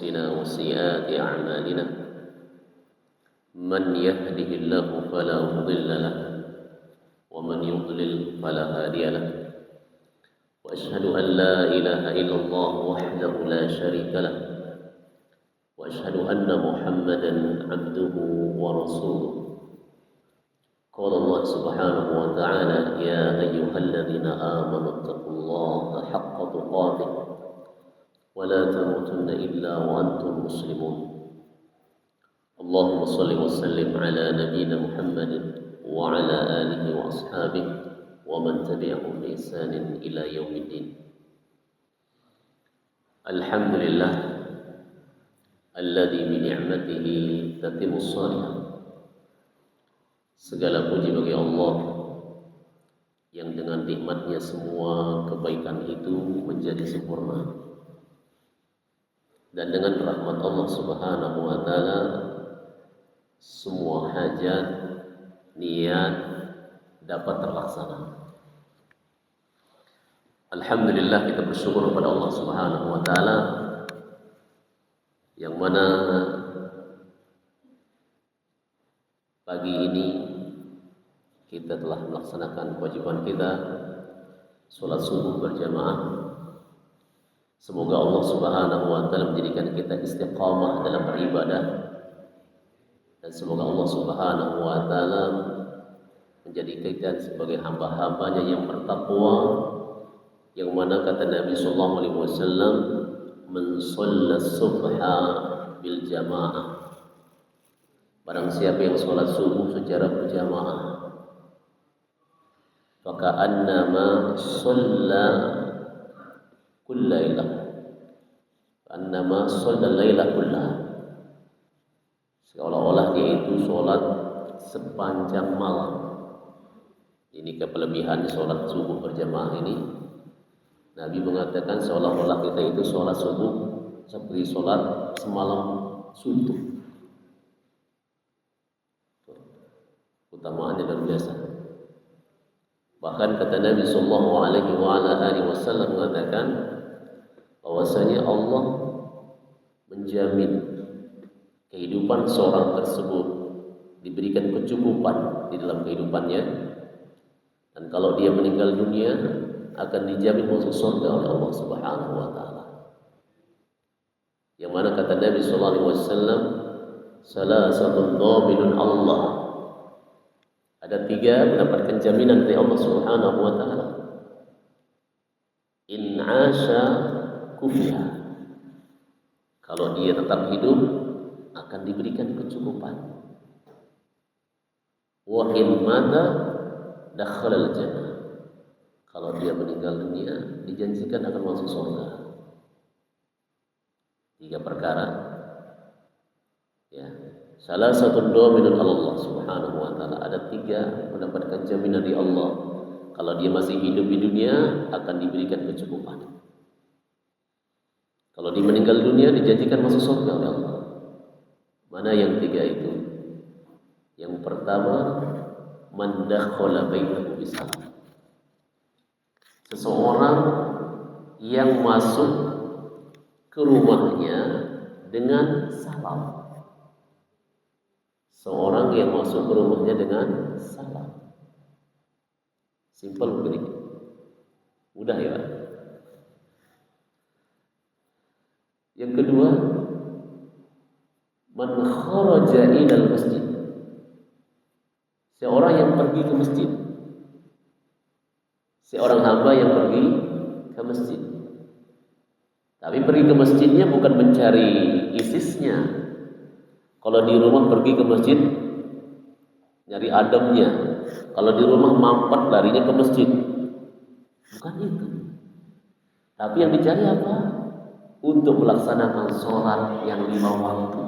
أنفسنا وسيئات أعمالنا من يهده الله فلا مضل له ومن يضلل فلا هادي له وأشهد أن لا إله إلا الله وحده لا شريك له وأشهد أن محمدا عبده ورسوله. قال الله سبحانه وتعالى: يا أيها الذين آمنوا اتقوا الله حق تقاته ولا تموتن إلا وأنتم مسلمون. اللهم صل وسلم على نبينا محمد وعلى آله وأصحابه ومن تبعهم بإحسان إلى يوم الدين. الحمد لله الذي بنعمته تتم الصالحات. Segala puji bagi Allah yang dengan nikmatnya semua kebaikan itu menjadi sempurna, dan dengan rahmat Allah Subhanahu wa taala semua hajat niat dapat terlaksana. Alhamdulillah, kita bersyukur kepada Allah Subhanahu wa taala yang mana pagi ini kita telah melaksanakan kewajiban kita sholat subuh berjamaah. Semoga Allah Subhanahu wa taala menjadikan kita istiqamah dalam beribadah, dan semoga Allah Subhanahu wa taala menjadikan kita sebagai hamba-hambanya yang bertakwa, yang mana kata Nabi sallallahu alaihi wasallam, "Man shalla subha bil jamaah." Barang siapa yang sholat subuh secara berjamaah, faka'annama shalla kullailah, annama shalla lailah kullah, seolah-olah dia itu sholat sepanjang malam. Ini kelebihan sholat subuh berjamaah ini. Nabi mengatakan seolah-olah kita itu sholat subuh seperti sholat semalam suntuk. Utamaannya luar biasa. Bahkan kata Nabi sallallahu alaihi wasallam mengatakan bahwasanya Allah menjamin kehidupan seorang tersebut diberikan kecukupan di dalam kehidupannya, dan kalau dia meninggal dunia akan dijamin masuk surga oleh Allah Subhanahu wa taala. Yang mana kata Nabi sallallahu alaihi wasallam, salasatun dhaminun Allah. Ada tiga mendapatkan jaminan dari Allah Subhanahu wa taala. In 'asha kufiya. Kalau dia tetap hidup akan diberikan kecukupan. Wa in mata dakhala al-jannah. Kalau dia meninggal dunia dijanjikan akan masuk surga. Tiga perkara. Ya. Salah satu doa minum Allah Subhanahu wa taala. Ada tiga mendapatkan jaminan dari Allah. Kalau dia masih hidup di dunia akan diberikan kecukupan. Kalau dia meninggal dunia dijanjikan masuk surga oleh Allah. Mana yang tiga itu? Yang pertama, man dakhala baitahu bisalam. Seseorang yang masuk ke rumahnya dengan salam. Seorang yang masuk ke rumahnya dengan salam. Simpel begini. Mudah ya. Yang kedua, man kharaja ilal masjid. Seorang yang pergi ke masjid. Seorang hamba yang pergi ke masjid. Tapi pergi ke masjidnya bukan mencari ISIS-nya. Kalau di rumah pergi ke masjid nyari ademnya. Kalau di rumah mampet larinya ke masjid. Bukan itu. Tapi yang dicari apa? Untuk melaksanakan sholat yang 5 waktu.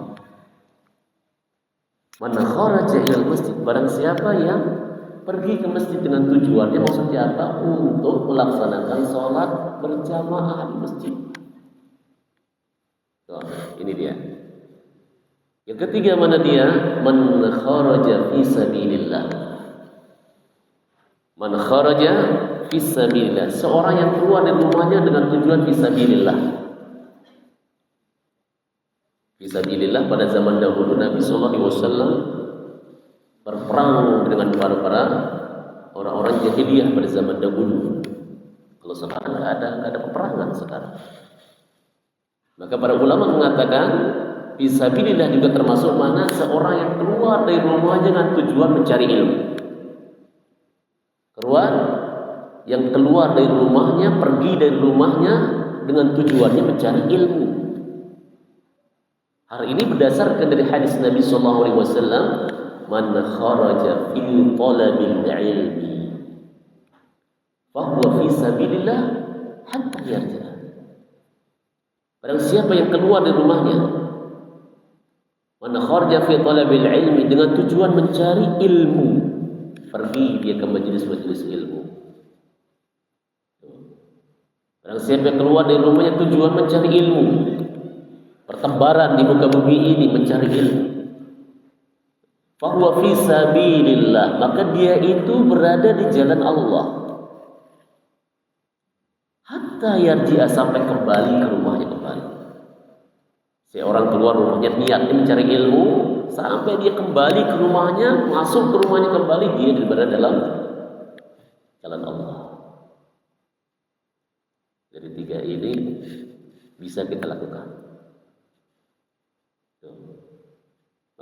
Man kharaja ilal masjid. Barang siapa yang pergi ke masjid dengan tujuannya, maksudnya apa? Untuk melaksanakan sholat berjamaah di masjid. Tuh, ini dia. Yang ketiga mana dia? Man kharaja fi sabilillah. Man kharaja fi sabilillah. Seorang yang keluar dari rumahnya dengan tujuan fi sabilillah. Fisabilillah pada zaman dahulu Nabi sallallahu alaihi wasallam berperang dengan para orang-orang jahiliyah pada zaman dahulu. Kalau sekarang nggak ada peperangan sekarang. Maka para ulama mengatakan fisabilillah juga termasuk mana seorang yang keluar dari rumahnya dengan tujuan mencari ilmu. Keluar dari rumahnya, pergi dari rumahnya dengan tujuannya mencari ilmu. Hal ini berdasarkan dari hadis Nabi sallallahu alaihi wasallam, "Man kharaja fi talabil ilmi fa huwa fi sabilillah hatta yarja." Barang siapa yang keluar dari rumahnya, man kharaja fi talabil ilmi, dengan tujuan mencari ilmu, pergi dia ke majelis-majelis ilmu. Barang siapa yang keluar dari rumahnya tujuan mencari ilmu, pertembaran di muka bumi ini mencari ilmu, fa huwa fi sabilillah, maka dia itu berada di jalan Allah. Hatta yarji'a, sampai kembali ke rumahnya kembali. Seorang keluar rumahnya niatnya mencari ilmu, sampai dia kembali ke rumahnya, masuk ke rumahnya kembali, dia berada dalam jalan Allah. Jadi tiga ini bisa kita lakukan.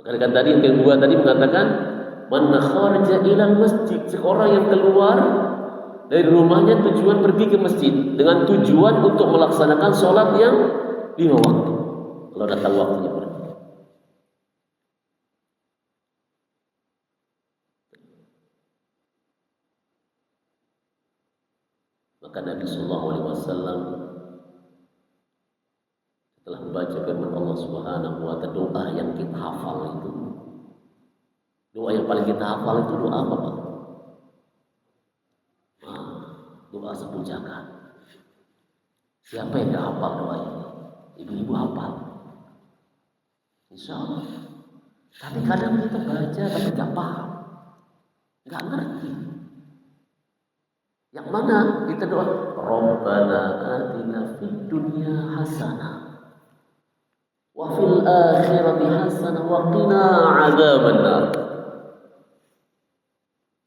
Maka dengan tadi yang kedua tadi mengatakan man kharaja ilal masjid, seorang yang keluar dari rumahnya tujuan pergi ke masjid dengan tujuan untuk melaksanakan sholat yang 5 waktu. Kalau datang waktunya pergi. Maka Nabi sallallahu alaihi wasallam setelah membaca firman Allah Subhanahu wa ta'ala, doa yang kita hafal itu, doa yang paling kita hafal itu doa apa, Pak? Doa sepujakan. Siapa yang gak hafal doa ini? Ibu-ibu hafal, insya Allah. Tapi kadang kita baca tapi gak paham, gak ngerti. Yang mana kita doa, Rabbana atina fid dunya hasanah wa fil akhirati hasanah wa qina adzabannar.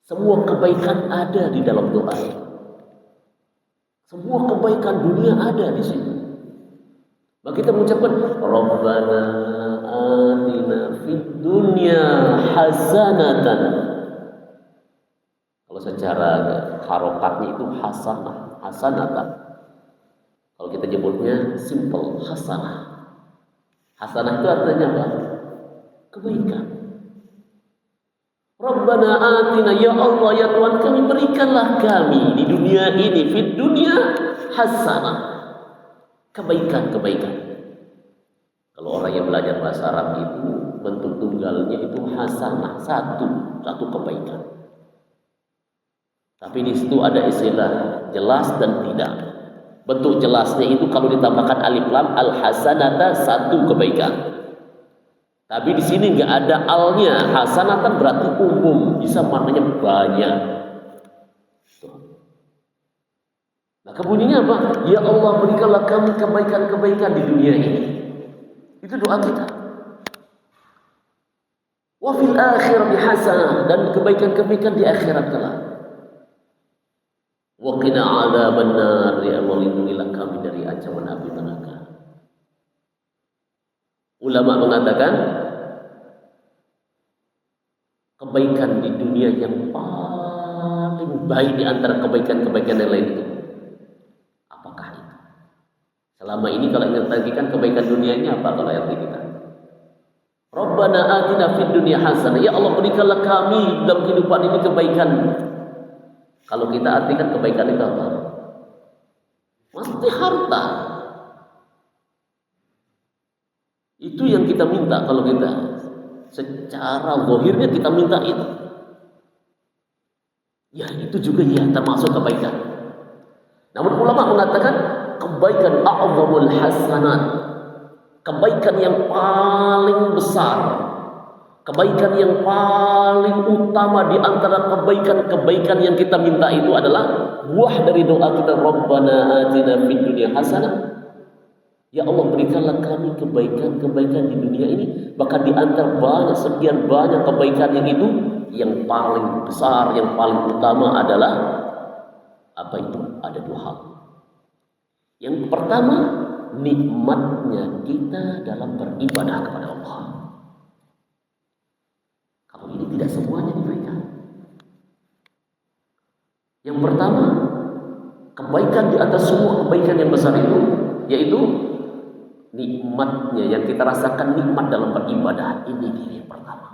Semua kebaikan ada di dalam doa. Semua kebaikan dunia ada di sini. Maka kita mengucapkan Rabbana atina fid dunya hasanatan. Kalau secara harokatnya itu hasanatan. Kalau kita nyebutnya simple, hasanah. Hasanah itu artinya apa? Kebaikan. Rabbana atina, ya Allah ya Tuhan kami, berikanlah kami di dunia ini, fid dunya hasanah, kebaikan. Kalau orang yang belajar bahasa Arab itu bentuk tunggalnya itu hasanah, satu kebaikan. Tapi di situ ada istilah jelas dan tidak. Bentuk jelasnya itu kalau ditambahkan alif lam, al hasanata, satu kebaikan. Tapi di sini nggak ada alnya. Hasanatan berarti umum, bisa maknanya banyak. Maka bunyinya apa? Ya Allah berikanlah kami kebaikan-kebaikan di dunia ini. Itu doa kita. Wa fil akhirati hasanah, dan kebaikan-kebaikan di akhirat kelak. Wa qina adzabannar, ya Allah lindungilah kami dari ancaman api neraka. Ulama mengatakan kebaikan di dunia yang paling baik di antara kebaikan-kebaikan yang lain itu apakah itu? Selama ini kalau ingin tagikan kebaikan dunianya apa kalau ayat kita? Rabbana atina fid dunya hasanah, ya Allah berikanlah kami dalam kehidupan ini kebaikan. Kalau kita artikan kebaikan itu apa? Mesti harta. Itu yang kita minta. Kalau kita secara zahirnya kita minta itu, ya itu juga ya termasuk kebaikan. Namun ulama mengatakan kebaikan a'zamul hasanat, kebaikan yang paling besar, kebaikan yang paling utama di antara kebaikan-kebaikan yang kita minta itu adalah buah dari doa kita, Rabbana atina fid dunya hasanah Ya Allah, berikanlah kami kebaikan-kebaikan di dunia ini. Bahkan di antara banyak, sekian banyak kebaikan yang itu, yang paling besar, yang paling utama adalah apa itu? Ada dua hal. Yang pertama, nikmatnya kita dalam beribadah kepada Allah. Kalau ini tidak semuanya diberikan. Yang pertama, kebaikan di atas semua kebaikan yang besar itu, yaitu nikmatnya yang kita rasakan, nikmat dalam beribadah. Ini dia yang pertama.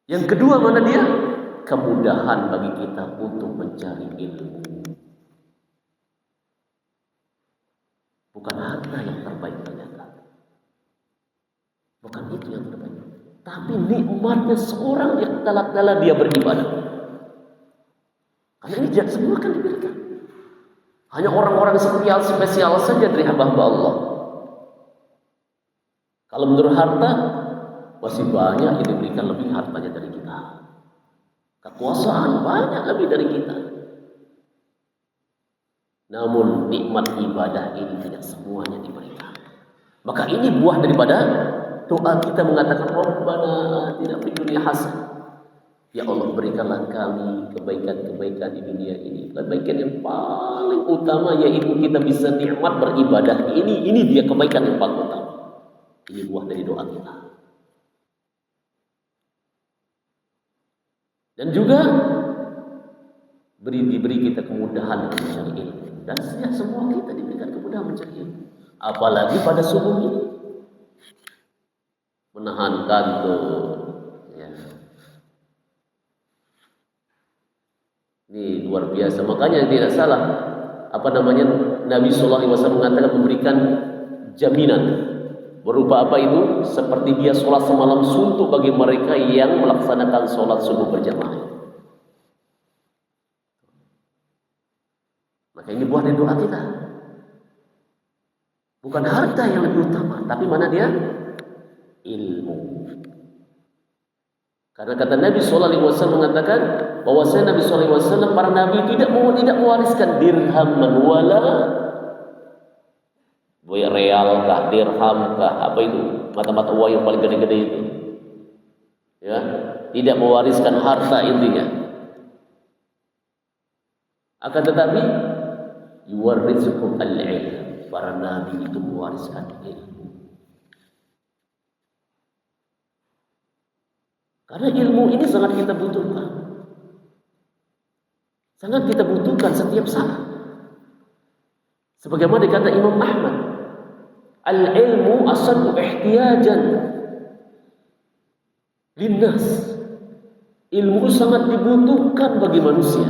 Yang kedua, mana dia? Kemudahan bagi kita untuk mencari ilmu. Bukan harta yang terbaik ternyata, bukan itu yang terbaik, tapi nikmatnya seorang yang taala dia beribadah. Karena ini tidak semua kan diberikan. Hanya orang-orang spesial saja dari hamba-hamba Allah. Kalau menurut harta, masih banyak yang diberikan lebih hartanya dari kita. Kekuasaan banyak lebih dari kita. Namun nikmat ibadah ini tidak semuanya diberikan. Maka ini buah daripada doa kita mengatakan Rabbana atina fid dunya hasanah. Ya Allah, berikanlah kami kebaikan-kebaikan di dunia ini. Kebaikan yang paling utama yaitu kita bisa nikmat beribadah. Ini dia kebaikan yang paling utama. Ini buah dari doa kita. Dan juga diberi kita kemudahan untuk mencari ilmu. Dan setiap semua kita diberikan kemudahan mencari ilmu. Apalagi pada subuh ini, menahan kantuk. Ya. Ini luar biasa. Makanya tidak salah. Nabi Sallallahu Alaihi Wasallam mengatakan memberikan jaminan berupa apa itu? Seperti dia sholat semalam suntuk bagi mereka yang melaksanakan sholat subuh berjamaah. Maka ini buah dari doa kita. Bukan harta yang lebih utama, tapi mana dia? Ilmu. Karena kata Nabi Sallallahu Alaihi Wasallam mengatakan bahwasanya Nabi Sallallahu Alaihi Wasallam, para nabi tidak mewariskan dirham wala real kah, dirham kah, apa itu mata-mata uang yang paling gede-gede itu, ya, tidak mewariskan harta intinya. Akan tetapi yuwarrithukum al-ilm, para nabi itu mewariskan ilmu. Karena ilmu ini sangat kita butuhkan. Sangat kita butuhkan setiap saat. Sebagaimana dikata Imam Ahmad, al-ilmu asaddu ihtiyajan linnas. Ilmu sangat dibutuhkan bagi manusia,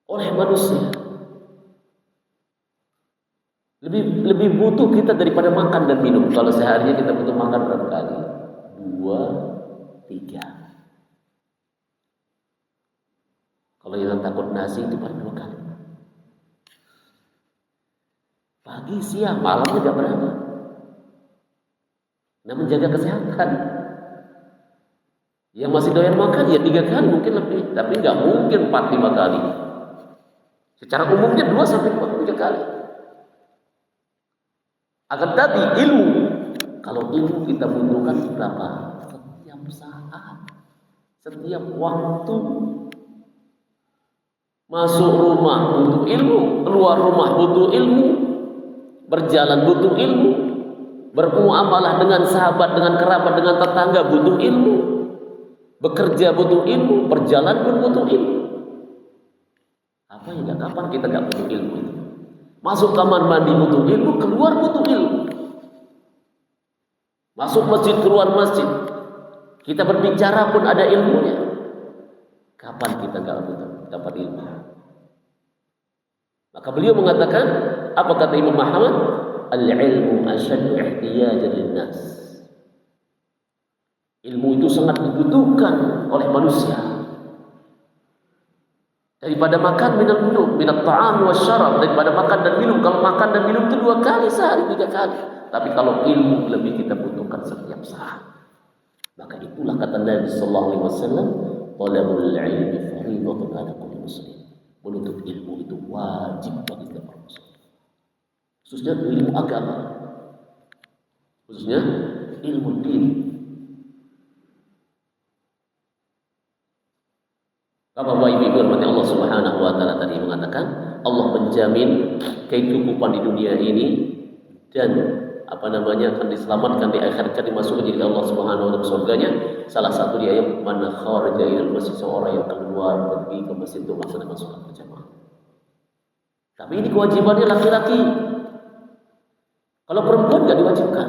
oleh manusia. Lebih butuh kita daripada makan dan minum. Kalau seharinya kita butuh makan berapa kali? 2, 3. Kalau yang takut nasi itu paling 2 kali. Pagi, siang, malam juga berapa. Nah, menjaga kesehatan. Yang masih doyan makan ya 3 kali mungkin lebih, tapi nggak mungkin 4-5 kali. Secara umumnya 2-3 kali. Akan tetapi ilmu, kalau ilmu kita butuhkan berapa? Setiap saat, setiap waktu. Masuk rumah butuh ilmu, keluar rumah butuh ilmu, berjalan butuh ilmu, bermuamalah dengan sahabat, dengan kerabat, dengan tetangga butuh ilmu, bekerja butuh ilmu, berjalan pun butuh ilmu. Apa ya? Kapan kita nggak butuh ilmu itu? Masuk kamar mandi butuh ilmu, keluar butuh ilmu. Masuk masjid, keluar masjid. Kita berbicara pun ada ilmunya. Kapan kita nggak butuh dapat ilmu? Maka beliau mengatakan, apa kata Imam Muhammad? Al-ilmu asyaddu ihtiyajan linnas. Ilmu itu sangat dibutuhkan oleh manusia. Daripada makan minum, minat ta'am wa syarab, daripada makan dan minum. Kalau makan dan minum itu 2 kali sehari, 3 kali. Tapi kalau ilmu lebih kita butuhkan setiap saat. Maka itulah kata Nabi sallallahu alaihi wasallam, talabul ilmi fardhatun 'ala kulli muslim. Menuntut ilmu itu wajib bagi setiap muslim. khususnya ilmu agama, khususnya ilmu din. Bapak Ibu hormati Allah Subhanahu wa taala tadi mengatakan Allah menjamin kehidupan di dunia ini dan akan diselamatkan di akhirat, dimasukkan jadi Allah Subhanahu wa taala surganya. Salah satu dia yang mana kharaja ilal masjid, seorang yang keluar pergi ke masjid untuk melaksanakan sholat berjamaah. Tapi ini kewajibannya laki-laki. Kalau perempuan nggak diwajibkan.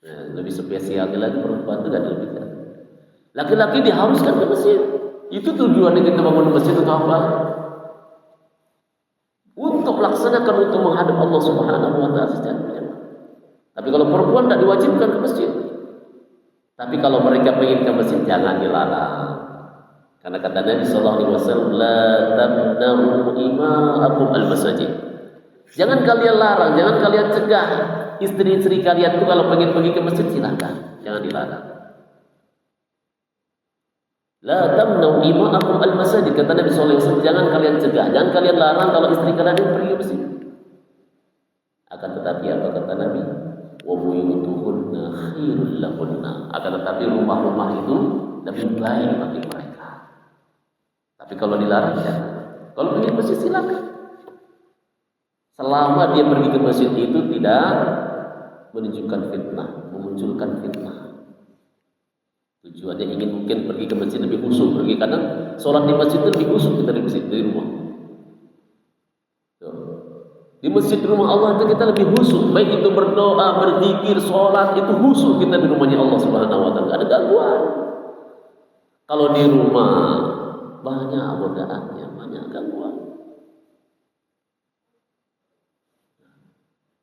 Nah, lebih spesialnya lagi perempuan itu nggak diwajibkan. Laki-laki diharuskan ke masjid. Itu tujuannya kita bangun masjid untuk apa? Untuk melaksanakan, untuk menghadap Allah Subhanahu wa taala secara berjamaah. Tapi kalau perempuan tidak diwajibkan ke masjid. Tapi kalau mereka ingin ke masjid jangan dilarang. Karena kata Nabi sallallahu alaihi wasallam, la tamna'u ima'akum al-masajid. Jangan kalian larang, jangan kalian cegah istri-istri kalian itu kalau ingin pergi ke masjid silakan, jangan dilarang. La tamna'u ima'akum al-masajid, kata Nabi sallallahu alaihi wasallam, jangan kalian cegah, jangan kalian larang kalau istri kalian pergi ke masjid. Akan tetapi apa kata Nabi? Wa buyutuhunna khairul lahunna. Akan tetapi rumah-rumah itu lebih baik bagi mereka. Tapi kalau dilarang jangan. Kalau pergi ke masjid silakan. Selama dia pergi ke masjid itu tidak menunjukkan fitnah, memunculkan fitnah. Tujuannya ingin mungkin pergi ke masjid lebih khusyuk, pergi karena sholat di masjid itu lebih khusyuk kita di masjid di rumah. Di masjid rumah Allah itu kita lebih khusyuk, baik itu berdoa, berzikir, sholat itu khusyuk kita di rumahnya Allah Subhanahu wa taala. Enggak ada gangguan. Kalau di rumah banyak godaannya, banyak gangguan.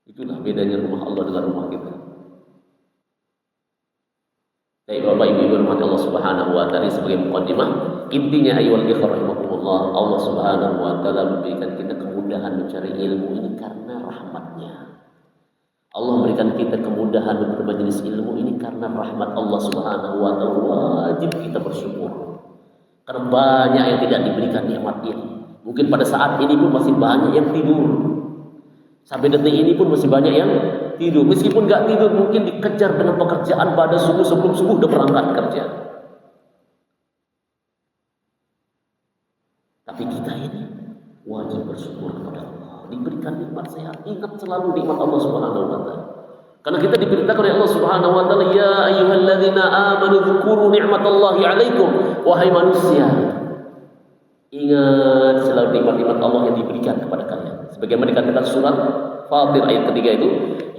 Itulah bedanya rumah Allah dengan rumah kita. Baik Bapak Ibu hormati Allah Subhanahu wa taala, sebagai mukadimah, intinya ayyuhal ikhwah rahimakumullah, Allah Subhanahu wa taala memberikan kita kemudahan mencari ilmu ini karena rahmatnya. Allah memberikan kita kemudahan untuk bermajelis ilmu ini karena rahmat Allah Subhanahu wa taala. Wajib kita bersyukur. Karena banyak yang tidak diberikan nikmat ini. Mungkin pada saat ini pun masih banyak yang tidur. Sampai detik ini pun masih banyak yang tidur. Meskipun nggak tidur, mungkin dikejar dengan pekerjaan pada subuh, sebelum subuh udah berangkat kerja. Tapi kita ini wajib bersyukur kepada Allah. Diberikan nikmat sehat. Ingat selalu nikmat Allah Subhanahu wa taala. Karena kita diberitakan oleh Allah Subhanahu wa taala, ya ayyuhalladzina amanu dzkuru ni'matallahi 'alaikum, wahai manusia. Ingat selalu nikmat-nikmat Allah yang diberikan kepada kalian. Sebagaimana dikatakan surat Fatir ayat ketiga itu,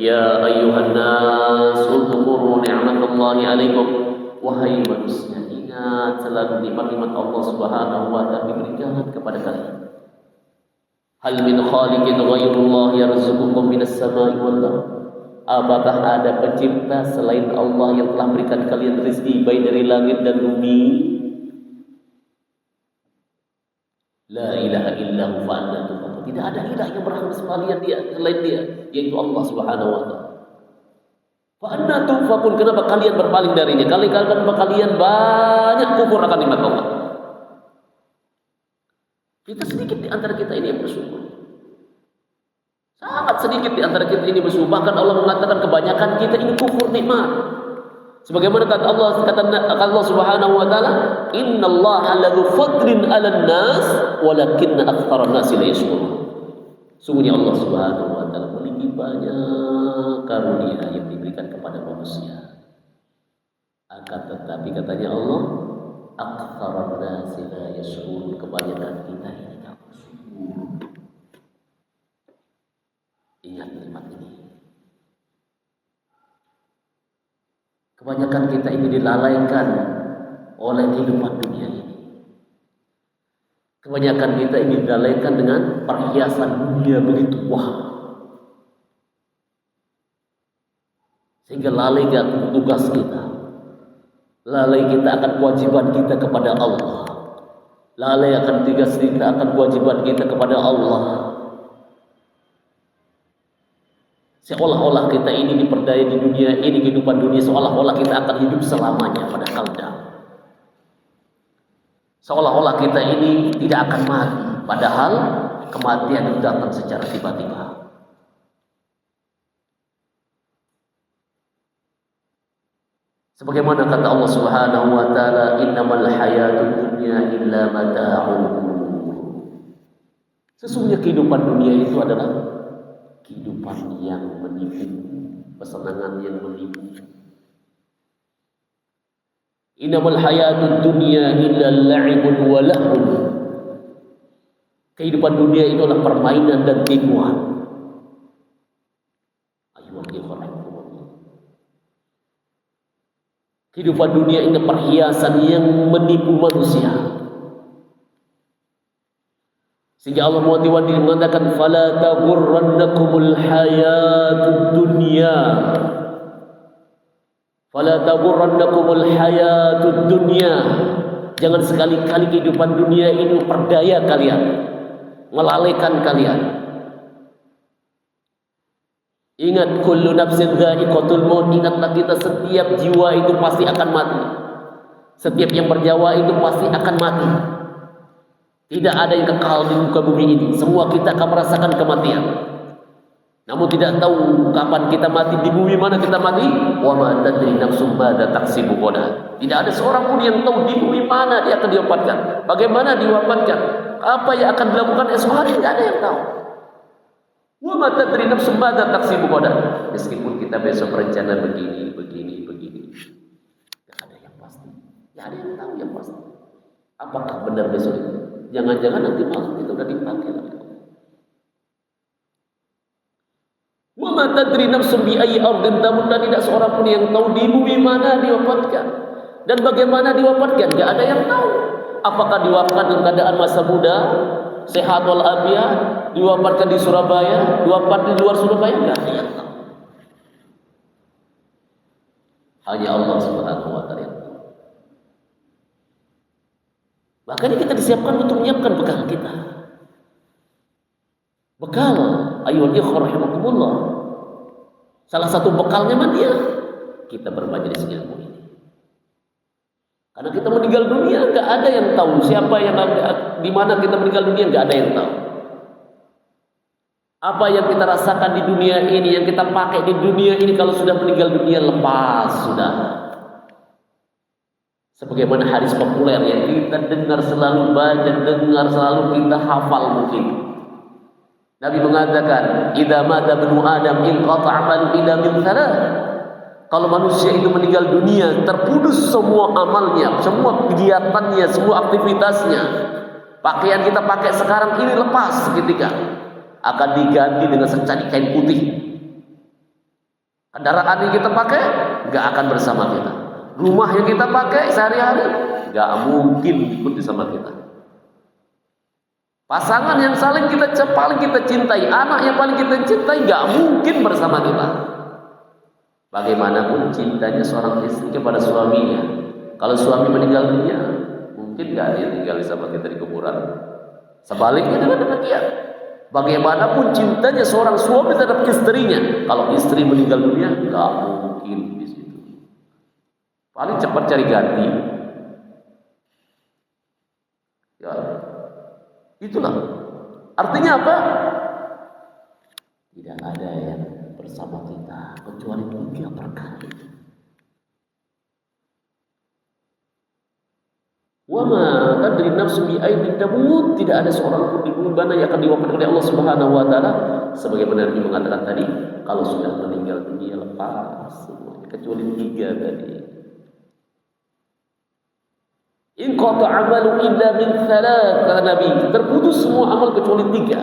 ya ayyuhan nas dzkuru ni'matallahi 'alaikum, wahai manusia, ingat selalu nikmat-nikmat Allah Subhanahu wa taala diberikan kepada kalian. Hal min khaliqin ghairullah yarzuqukum minas sama'i wal ardh. Apakah ada pencipta selain Allah yang telah berikan kalian rezeki baik dari langit dan bumi? La ilaha illahu fa'anna tufakun. Tidak ada ilah yang berhak selain dia, yaitu Allah Subhanahu wa taala. Fa'anna tufakun, kenapa kalian berpaling darinya? Kenapa kalian banyak kufur akan nikmat Allah? Kita sedikit di antara kita ini yang bersyukur. Sangat sedikit di antara kita ini bersyukur. Bahkan Allah mengatakan kebanyakan kita ini kufur nikmat. Sebagaimana kata Allah Subhanahu wa taala, "Innallaha ladzu fadlin 'alan nas, walakinna aktsaran nasi la yashkurun." Sungguhnya Allah Subhanahu wa taala memiliki banyak karunia yang diberikan kepada manusia. Akan tetapi katanya Allah, aktsaran nasi la yashkurun, kebanyakan kita ini tak bersyukur. Ingat nikmat ini. Kebanyakan kita ini dilalaikan oleh kehidupan dunia ini. Kebanyakan kita ini dilalaikan dengan perhiasan dunia begitu wah. Sehingga lalai akan tugas kita. Lalai kita akan kewajiban kita kepada Allah. Lalai akan tugas kita akan kewajiban kita kepada Allah. Seolah-olah kita ini diperdaya di dunia ini, kehidupan dunia, seolah-olah kita akan hidup selamanya, padahal tidak. Seolah-olah kita ini tidak akan mati, padahal kematian itu datang secara tiba-tiba. Sebagaimana kata Allah Subhanahu wa taala, innamal hayatud dunya illa mata'ul ghurur. Sesungguhnya kehidupan dunia itu adalah kehidupan yang menipu, kesenangan yang menipu. Innamal hayatud dunya illa la'ibun wa lahun. Kehidupan dunia itu adalah permainan dan tipuan. Kehidupan dunia ini perhiasan yang menipu manusia. Sehingga Allah SWT mengatakan fala taghurrannakumul hayatud dunya. Fala taghurrannakumul hayatud dunya. Jangan sekali-kali kehidupan dunia ini memperdaya kalian, melalaikan kalian. Ingat kullu nafsin dha'iqatul maut. Ingatlah kita, setiap jiwa itu pasti akan mati. Setiap yang bernyawa itu pasti akan mati. Tidak ada yang kekal di muka bumi ini. Semua kita akan merasakan kematian. Namun tidak tahu kapan kita mati, di bumi mana kita mati. Wa ma tadri nafsum madza taksibu ghadan. Tidak ada seorang pun yang tahu di bumi mana dia akan diwafatkan, bagaimana diwafatkan, apa yang akan dilakukan esok hari, tidak ada yang tahu. Wa ma tadri nafsum madza taksibu ghadan. Meskipun kita besok rencana begini. Tidak ada yang pasti. Tidak ada yang tahu yang pasti. Apakah benar besok itu? Jangan-jangan nanti malam itu sudah dipakai. Wa ma tadri nafsum bi ayyi ardin tamut. Dan tidak seorang pun yang tahu di bumi mana diwafatkan dan bagaimana diwafatkan. Tidak ada yang tahu. Apakah diwafatkan dalam keadaan masa muda, sehat walafiat, diwafatkan di Surabaya, diwafatkan di luar Surabaya, enggak ada yang tahu. Hanya Allah Subhanahu wa taala yang tahu. Makanya kita disiapkan untuk menyiapkan bekal kita. Bekal, ayyuhal ikhwah rahimakumullah. Salah satu bekalnya dia kita bermajelis ilmu ini. Karena kita meninggal dunia, enggak ada yang tahu siapa yang di mana kita meninggal dunia, enggak ada yang tahu. Apa yang kita rasakan di dunia ini, yang kita pakai di dunia ini, kalau sudah meninggal dunia lepas sudah. Sebagaimana hadis populer yang kita dengar selalu, baca, dengar selalu, kita hafal mungkin. Nabi mengatakan, "Idza mata ibnu Adam inqata'a 'amalu illa min thalath." Kalau manusia itu meninggal dunia, terputus semua amalnya, semua kegiatannya, semua aktivitasnya. Pakaian kita pakai sekarang ini lepas seketika, akan diganti dengan secari kain putih. Kendaraan yang kita pakai nggak akan bersama kita. Rumah yang kita pakai sehari-hari nggak mungkin ikut bersama kita. Pasangan yang paling kita cintai, anak yang paling kita cintai, nggak mungkin bersama kita. Bagaimanapun cintanya seorang istri kepada suaminya, kalau suami meninggal dunia, mungkin nggak dia tinggal sama kita di kuburan. Sebaliknya dengan demikian, bagaimanapun cintanya seorang suami terhadap istrinya, kalau istri meninggal dunia, nggak mungkin di situ. Paling cepat cari ganti. Ya, itulah. Artinya apa? Tidak ada yang bersama kita kecuali 3 perkara. Wa ma tadri nafsu bi aydin tamut. Tidak ada seorang pun di bumi mana yang akan diwafatkan oleh Allah Subhanahu wa taala, sebagaimana Nabi mengatakan tadi, kalau sudah meninggal dunia lepas semuanya kecuali 3 tadi. In qata 'amalu illa min thalath, kata Nabi, terputus semua amal kecuali 3.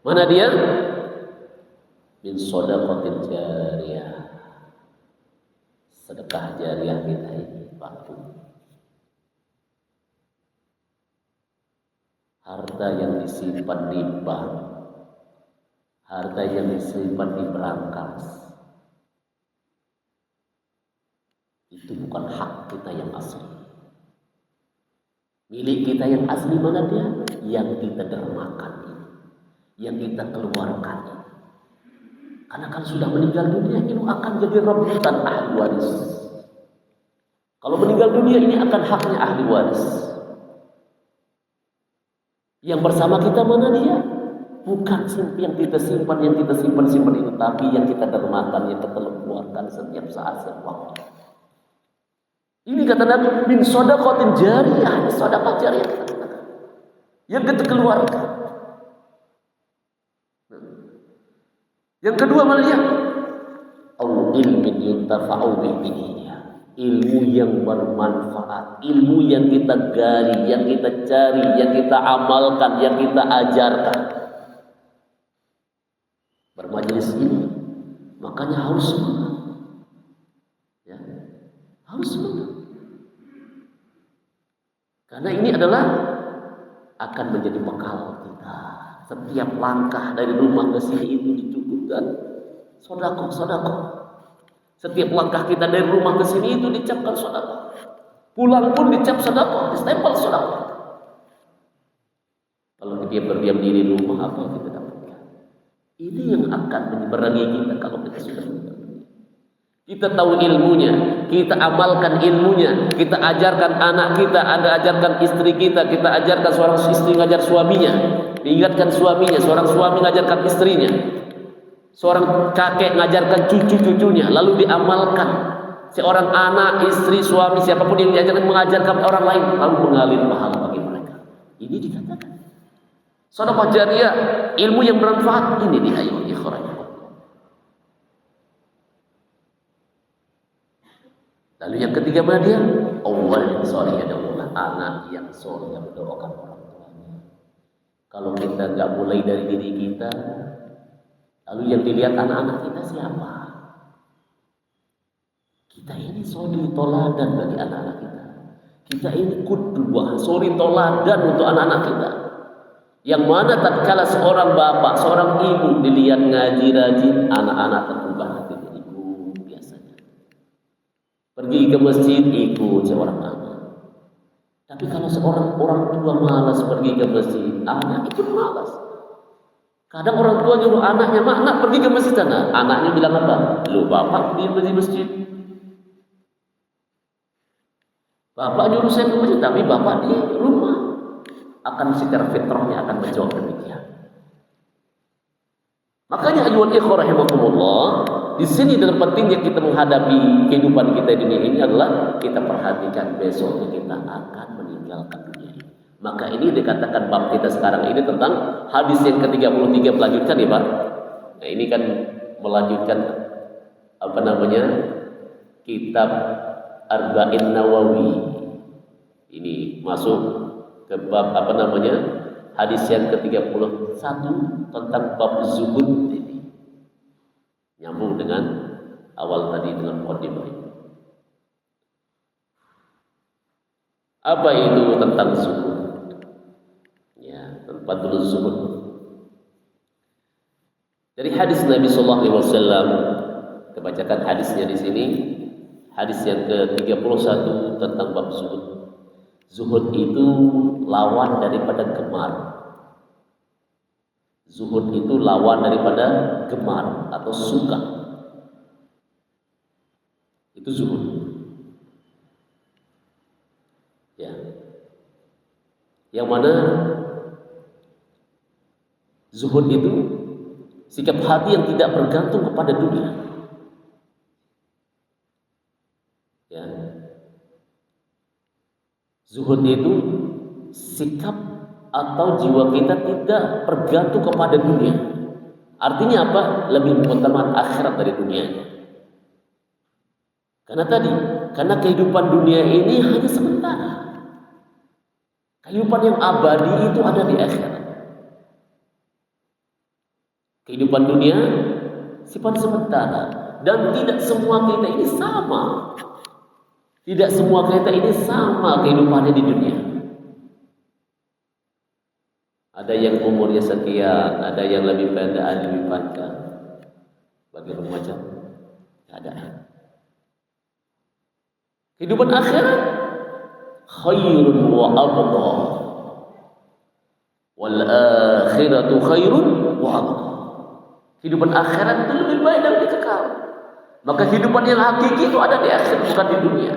Mana dia? Min shadaqatin jariyah. Sedekah jariah kita ini waktu. Harta yang disimpan di bank, harta yang disimpan di brankas, itu bukan hak kita yang asli. Milik kita yang asli mana dia? Yang kita dermakan, yang kita keluarkan. Karena kan sudah meninggal dunia, itu akan jadi rebutan ahli waris. Kalau meninggal dunia ini akan haknya ahli waris. Yang bersama kita mana dia? Bukan yang kita simpan itu, tapi yang kita dermakan, yang kita keluarkan setiap saat, setiap waktu. Ini kata Nabi, min shadaqatin jariyah, sedekah jariyah yang kita keluarkan. Yang kedua malah au ilmin yuntafa'u bihi, ilmu yang bermanfaat, ilmu yang kita gali, yang kita cari, yang kita amalkan, yang kita ajarkan. Bermajelis ini makanya harus semangat, ya, harus semangat, karena ini adalah akan menjadi bekal kita. Setiap langkah dari rumah ke sini itu dicukupkan sedekah. Setiap langkah kita dari rumah ke sini itu dicapkan sedekah. Pulang pun dicap sedekah, distempel sedekah. Kalau dia berdiam diri di rumah, apa yang kita dapatkan? Ini yang akan menyeberangi kita kalau kita sudah meninggal. Kita tahu ilmunya, kita amalkan ilmunya, kita ajarkan anak kita, Anda ajarkan istri kita ajarkan seorang istri ngajar suaminya, diingatkan suaminya, seorang suami ngajarkan istrinya, seorang kakek ngajarkan cucu-cucunya, lalu diamalkan. Seorang anak, istri, suami, siapapun yang diajarkan mengajarkan orang lain, lalu mengalir pahala bagi mereka. Ini dikatakan sedekah jariyah, ilmu yang bermanfaat. Ini di ayat ikhwan. Lalu yang ketiga mana dia? Awal soleh adalah anak yang soleh yang mendoakan orang tuanya. Kalau kita nggak mulai dari diri kita, lalu yang dilihat anak-anak kita siapa? Kita ini suri toladan bagi anak-anak kita. Kita ini qudwah, suri toladan untuk anak-anak kita. Yang mana tatkala seorang bapak, seorang ibu dilihat ngaji rajin, anak-anak terubah hati ikut biasanya. Pergi ke masjid ikut seorang anak. Tapi kalau seorang orang tua malas pergi ke masjid, anak ikut malas. Kadang orang tua nyuruh anaknya, "Anak pergi ke masjid sana." Anaknya bilang apa? "Lu bapak pergi ke masjid." Bapak nyuruh saya ke masjid, tapi bapak di rumah. Akan secara fitrahnya akan menjawab demikian. Makanya ayuhal ikhwah rahimakumullah, di sini dalam pentingnya kita menghadapi kehidupan kita di dunia ini adalah kita perhatikan besok kita akan meninggalkan dunia ini. Maka ini dikatakan bab kita sekarang ini tentang hadis yang ke-33 melanjutkan ya Pak. Nah ini kan melanjutkan kitab Arba'in Nawawi. Ini masuk ke bab hadis yang ke-31 tentang bab zuhud ini. Nyambung dengan awal tadi dengan mukadimah ini. Apa itu tentang zuhud? Ya, tentang zuhud. Dari hadis Nabi sallallahu alaihi wasallam, kita bacakan hadisnya di sini. Hadis yang ke-31 tentang bab zuhud. Zuhud itu lawan daripada gemar. Zuhud itu lawan daripada gemar atau suka. Itu zuhud. Ya. Yang mana zuhud itu sikap hati yang tidak bergantung kepada dunia. Ya. Zuhud itu sikap atau jiwa kita tidak bergantung kepada dunia. Artinya apa? Lebih mengutamakan akhirat dari dunianya. Karena kehidupan dunia ini hanya sementara. Kehidupan yang abadi itu ada di akhirat. Kehidupan dunia sifat sementara dan tidak semua kita ini sama. Tidak semua kita ini sama kehidupannya di dunia. Ada yang umurnya sekian, ada yang lebih pendek, ada yang lebih panjang. Bagaimana macam? Ada. Kehidupan akhirat khairun wa abqa. Wal akhiratu khairun wa abqa. Kehidupan akhirat itu lebih baik dan lebih kekal. Maka kehidupan yang hakiki itu ada di akhirat, bukan di dunia.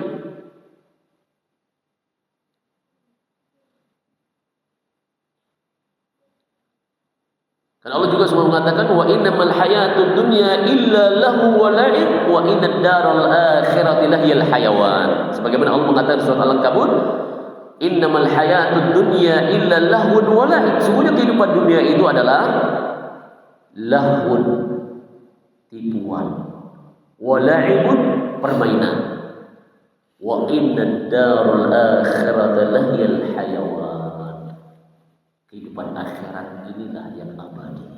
Karena Allah juga semua mengatakan wa innamal hayatud dunya illa lahu wa la'ib wa innad daral akhirati lahiyal hayawan. Sebagaimana Allah mengatakan surat Al-Ankabut, innamal hayatud dunya illa lahun wa la'ib. Semuanya kehidupan dunia itu adalah lahun, tipuan, wa la'ibun, permainan. Wa innad daral akhirati lahiyal hayawan. Kehidupan akhirat inilah yang abadi.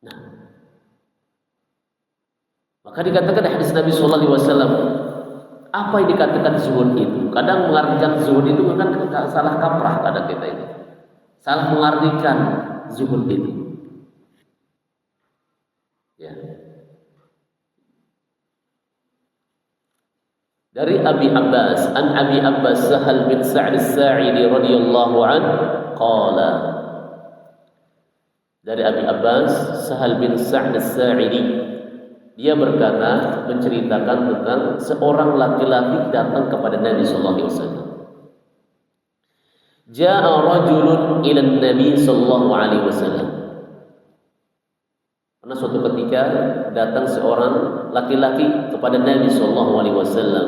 Nah, maka dikatakan di hadis Nabi Sallallahu Alaihi Wasallam, apa yang dikatakan zuhud itu? Kadang mengartikan zuhud itu kan salah kaprah kadang kita itu, salah mengartikan zuhud itu. Ya. Dari Abi Abbas, an Abi Abbas Sahal bin Sa'd As-Sa'idi radhiyallahu anhu qala. Dari Abi Abbas Sahal bin Sa'd As-Sa'idi, dia berkata, menceritakan tentang seorang laki-laki datang kepada Nabi sallallahu alaihi wasallam. Ja'a rajulun ila Nabi sallallahu alaihi wasallam. Karena suatu ketika datang seorang laki-laki kepada Nabi sallallahu alaihi wasallam.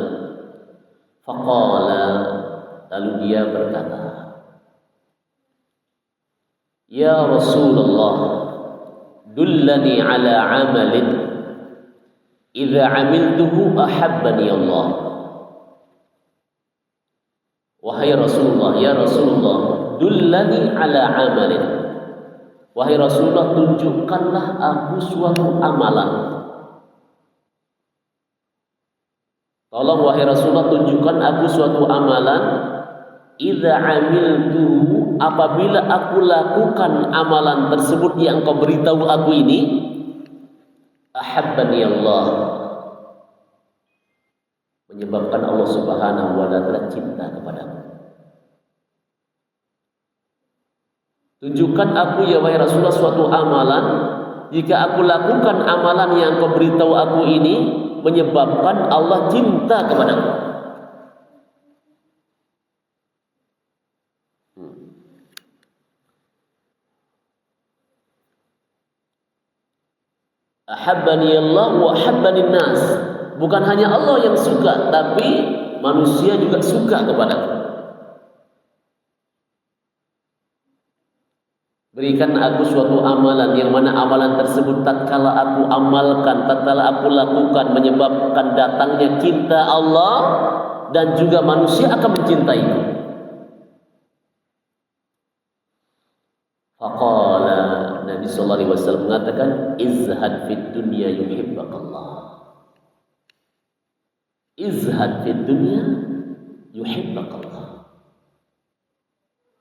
Faqala, lalu dia berkata, "Ya Rasulullah, dullani ala amalin idza amiltuhu ahabbani Allah." Wahai Rasulullah, ya Rasulullah, dullani ala amalin. Wahai Rasulullah, tunjukkanlah aku suatu amalan. Tolong wahai Rasulullah, tunjukkan aku suatu amalan. Idza amiltuhu, apabila aku lakukan amalan tersebut yang kau beritahu aku ini, ahabbani Allah, menyebabkan Allah Subhanahu wa taala cinta kepadaku. Tunjukkan aku ya wahai Rasulullah suatu amalan, jika aku lakukan amalan yang kau beritahu aku ini, menyebabkan Allah cinta kepadaku. Ahabbani Allah wa ahabbani nas. Bukan hanya Allah yang suka, tapi manusia juga suka kepadaku. Berikan aku suatu amalan yang mana amalan tersebut tatkala aku amalkan, tatkala aku lakukan, menyebabkan datangnya cinta Allah dan juga manusia akan mencintaiku. Faqala, Nabi sallallahu alaihi wasallam mengatakan, izhad fid dunya yuhibbakallah. Izhad fid dunya yuhibbakallah.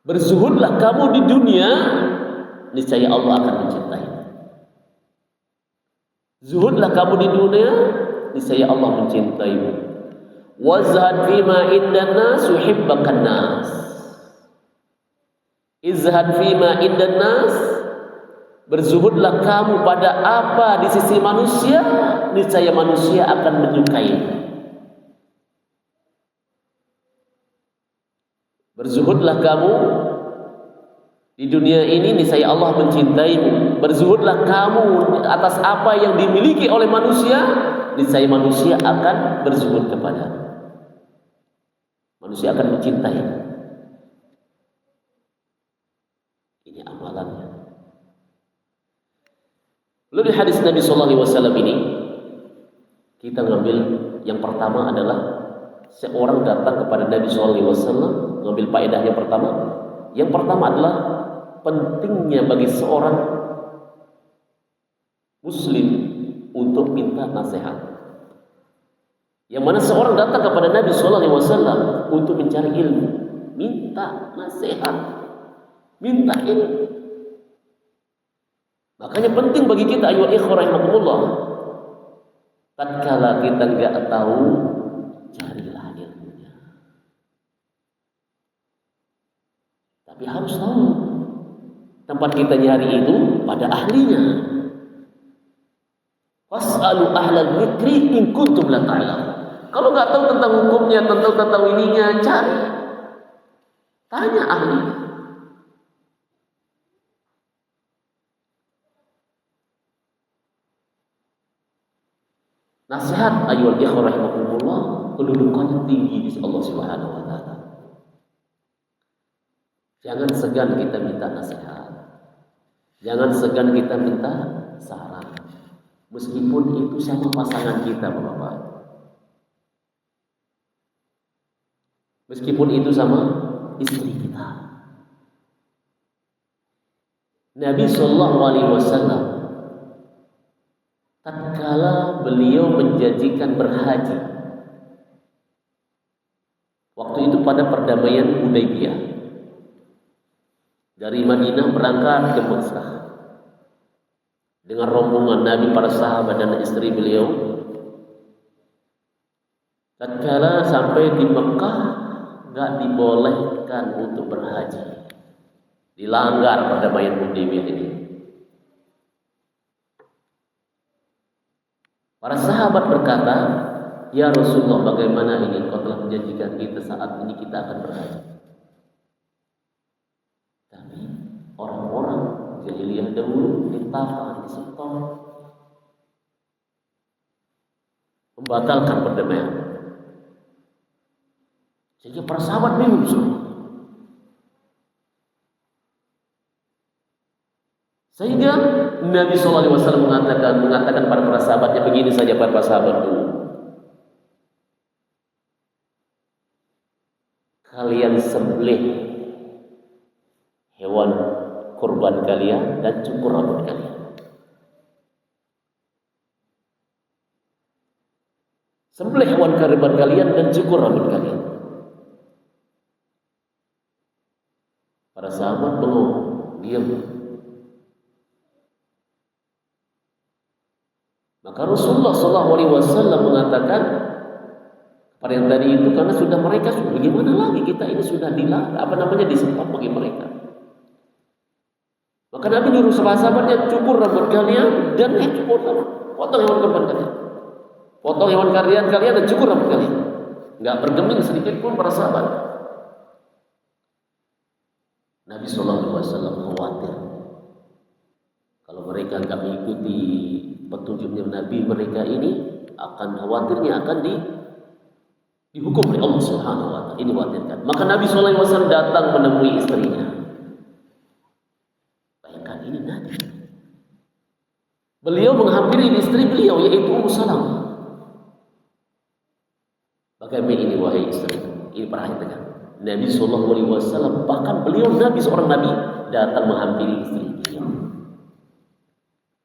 Berzuhudlah kamu di dunia, niscaya Allah akan mencintai. Zuhudlah kamu di dunia, niscaya Allah mencintaimu. Wazhad fima indan nas yuhibbakan nas. Izhad fima indan nas, berzuhudlah kamu pada apa di sisi manusia, niscaya manusia akan menyukaimu. Berzuhudlah kamu di dunia ini, niscaya Allah mencintaimu. Berzuhudlah kamu atas apa yang dimiliki oleh manusia, niscaya manusia akan berzuhud kepada. Manusia akan mencintai. Ini amalannya. Lalu di hadis Nabi sallallahu alaihi wasallam ini, kita ngambil yang pertama adalah seorang datang kepada Nabi sallallahu alaihi wasallam, ngambil faedah yang pertama. Yang pertama adalah pentingnya bagi seorang muslim untuk minta nasihat. Yang mana seorang datang kepada Nabi sallallahu alaihi wasallam untuk mencari ilmu, minta nasihat, minta ilmu. Makanya penting bagi kita ayo ikhwah rahimakumullah, tatkala kita enggak tahu, carilah ilmunya. Tapi harus tahu tempat kita nyari itu pada ahlinya. Was'alu ahlal dzikri in kuntum la ta'lamun. Kalau enggak tahu tentang hukumnya, tentang ininya, cari. Tanya ahli. Nasihat ayyuhal ikhwah rahimakumullah, kedudukannya tinggi di sisi Allah Subhanahu wa taala. Jangan segan kita minta nasihat. Jangan segan kita minta saran. Meskipun itu sama pasangan kita, Bapak. Meskipun itu sama istri kita. Nabi sallallahu alaihi wasallam tatkala beliau menjanjikan berhaji, waktu itu pada perdamaian Hudaybiyah, dari Madinah berangkat ke Mekah dengan rombongan Nabi, para sahabat dan istri beliau. Tatkala sampai di Mekah, nggak dibolehkan untuk berhaji, dilanggar perdamaian Hudaybiyah ini. Para sahabat berkata, "Ya Rasulullah, bagaimana ini? Kau telah menjanjikan kita saat ini kita akan berhaji." Tapi orang-orang jahiliyah dahulu ditahan, disetor, membatalkan perdamaian. Sehingga para sahabat bingung semua. Sehingga Nabi SAW mengatakan para sahabatnya begini saja, para sahabat dulu. Kalian sembelih hewan kurban kalian dan cukur rambut kalian. Sembelih hewan kurban kalian dan cukur rambut kalian. Para sahabat bengong, diam. Maka Rasulullah SAW mengatakan kepada yang tadi itu, karena sudah mereka sudah, bagaimana lagi kita ini sudah disempat bagi mereka. Maka Nabi nyuruh sahabatnya, cukur rambut kalian dan cukur rambut, potong hewan kurban kalian, potong hewan kalian dan cukur rambut kalian. Nggak bergeming sedikit pun para sahabat. Nabi SAW khawatir kalau mereka nggak mengikuti petunjuknya Nabi, mereka ini akan khawatirnya akan dihukum oleh Allah Subhanahu wa taala. Ini khawatirkan. Maka Nabi SAW datang menemui istrinya. Bayangkan ini Nabi. Beliau menghampiri istri beliau, yaitu Ummu Salamah. Bagaimana ini wahai istri? Ini perhatikan. Nabi SAW, bahkan beliau Nabi, seorang Nabi, datang menghampiri istri beliau.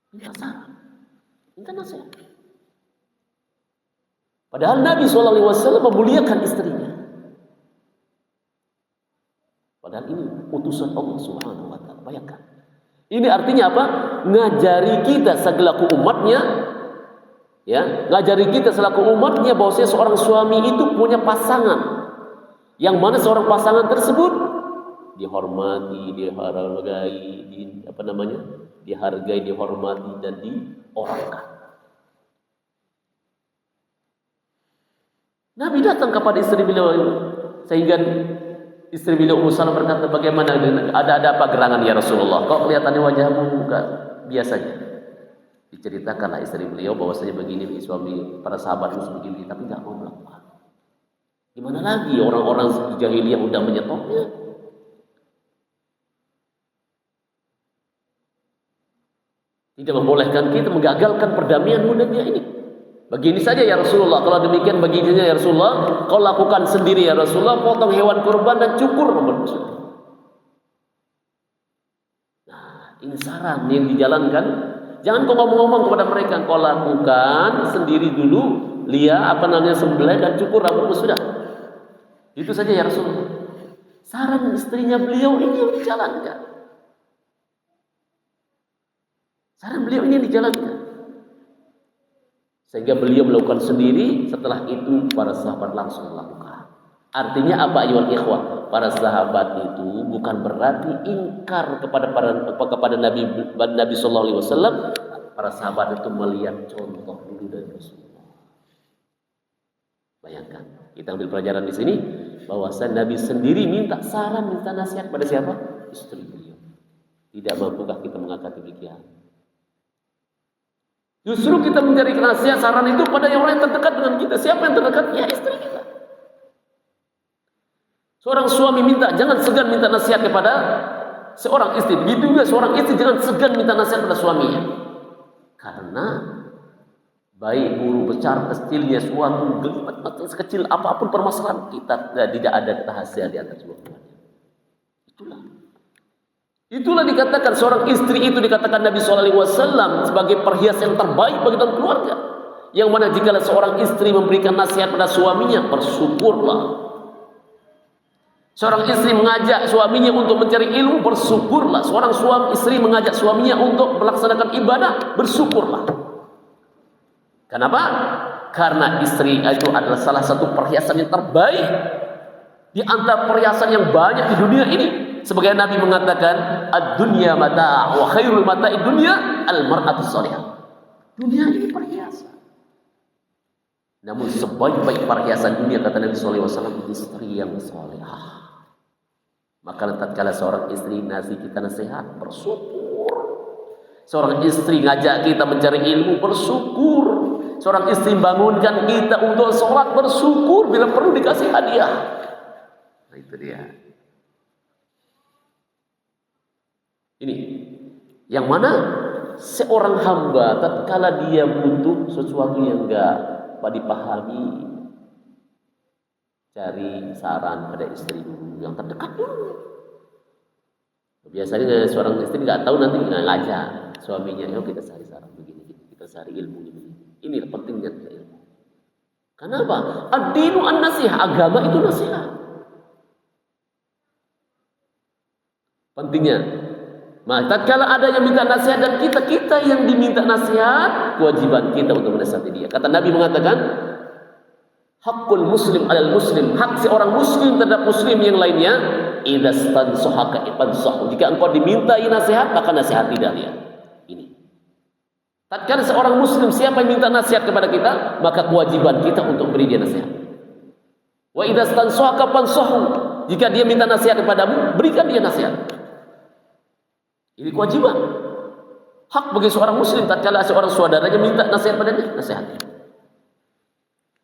Minta saran. Minta nasihat. Padahal Nabi SAW memuliakan istrinya. Padahal ini utusan Allah Subhanahu wa taala. Bayangkan. Ini artinya apa? Ngajari kita selaku umatnya, ya, ngajari kita selaku umatnya bahwasanya seorang suami itu punya pasangan. Yang mana seorang pasangan tersebut dihormati, dihargai, dihargai, dihormati dan diorangkan. Nabi datang kepada istri beliau, sehingga istri beliau Ummu Salamah berkata, bagaimana, ada apa gerangan ya Rasulullah? Kok kelihatannya wajahmu bukan biasanya? Diceritakanlah istri beliau bahwasanya begini suami para sahabat itu begini, tapi nggak mau melakukan. Gimana lagi orang-orang jahiliyah udah menyetopnya? Tidak membolehkan kita menggagalkan perdamaian Hudaybiyah ini. Begini saja ya Rasulullah. Kalau demikian begininya ya Rasulullah, kau lakukan sendiri ya Rasulullah, potong hewan kurban dan cukur rambut. Nah, ini saran yang dijalankan. Jangan kau ngomong-ngomong kepada mereka, kau lakukan sendiri dulu, sembelih dan cukur rambutmu sudah. Itu saja ya Rasulullah. Saran istrinya beliau ini yang dijalankan. Saran beliau ini yang dijalankan. Sehingga beliau melakukan sendiri, setelah itu para sahabat langsung melakukan. Artinya apa ayuhal ikhwah? Para sahabat itu bukan berarti ingkar kepada Nabi sallallahu alaihi wasallam. Para sahabat itu melihat contoh dulu dari Rasulullah. Bayangkan, kita ambil pelajaran di sini bahwasanya Nabi sendiri minta saran, minta nasihat pada siapa? Istri beliau. Tidak mampukah kita mengangkat demikian? Justru kita mencari nasihat, saran itu pada yang orang yang terdekat dengan kita. Siapa yang terdekat? Ya istri kita. Seorang suami jangan segan minta nasihat kepada seorang istri. Begitu juga seorang istri jangan segan minta nasihat kepada suaminya. Karena baik buruk besar kecilnya suatu gelimat mata sekecil apapun permasalahan kita tidak ada rahasia di antara dua keluarga. Itulah dikatakan seorang istri itu dikatakan Nabi SAW sebagai perhiasan yang terbaik bagi dalam keluarga. Yang mana jika seorang istri memberikan nasihat pada suaminya, bersyukurlah. Seorang istri mengajak suaminya untuk mencari ilmu, bersyukurlah. Seorang istri mengajak suaminya untuk melaksanakan ibadah, bersyukurlah. Kenapa? Karena istri itu adalah salah satu perhiasan yang terbaik di antara perhiasan yang banyak di dunia ini. Sebagai Nabi mengatakan, ad-dunya mata' wa khairul mata'id dunya al-mar'atu shalihah. Dunia ini perhiasan. Namun sebaik-baik perhiasan dunia kata Nabi SAW, istri yang salihah. Maka tatkala seorang istri ngasih kita nasihat, bersyukur. Seorang istri ngajak kita mencari ilmu, bersyukur. Seorang istri bangunkan kita untuk sholat, bersyukur. Bila perlu dikasih hadiah. Nah itu dia. Ini yang mana seorang hamba tatkala dia butuh sesuatu yang enggak dipahami, cari saran pada istri dulu yang terdekat dulu. Biasanya seorang istri nggak tahu nanti ngajak suaminya, yuk kita cari saran begini, kita cari ilmu ini. Ini pentingnya ilmu. Kenapa? Ad-dinu an-nasiha, agama itu nasihat. Pentingnya. Nah, tatkala ada yang minta nasihat dan kita yang diminta nasihat, kewajiban kita untuk menasihati dia. Kata Nabi mengatakan, hakul muslim alal muslim, hak seorang muslim terhadap muslim yang lainnya, idza stansahaka ifansahu. Jika engkau dimintai nasihat, maka nasihati dia. Ini. Tatkala seorang muslim siapa yang minta nasihat kepada kita, maka kewajiban kita untuk beri dia nasihat. Wa idza stansahaka fansahu. Jika dia minta nasihat kepadamu, berikan dia nasihat. Ini kewajiban. Hak bagi seorang muslim tatkala seorang saudaranya minta nasihat padanya, nasihati.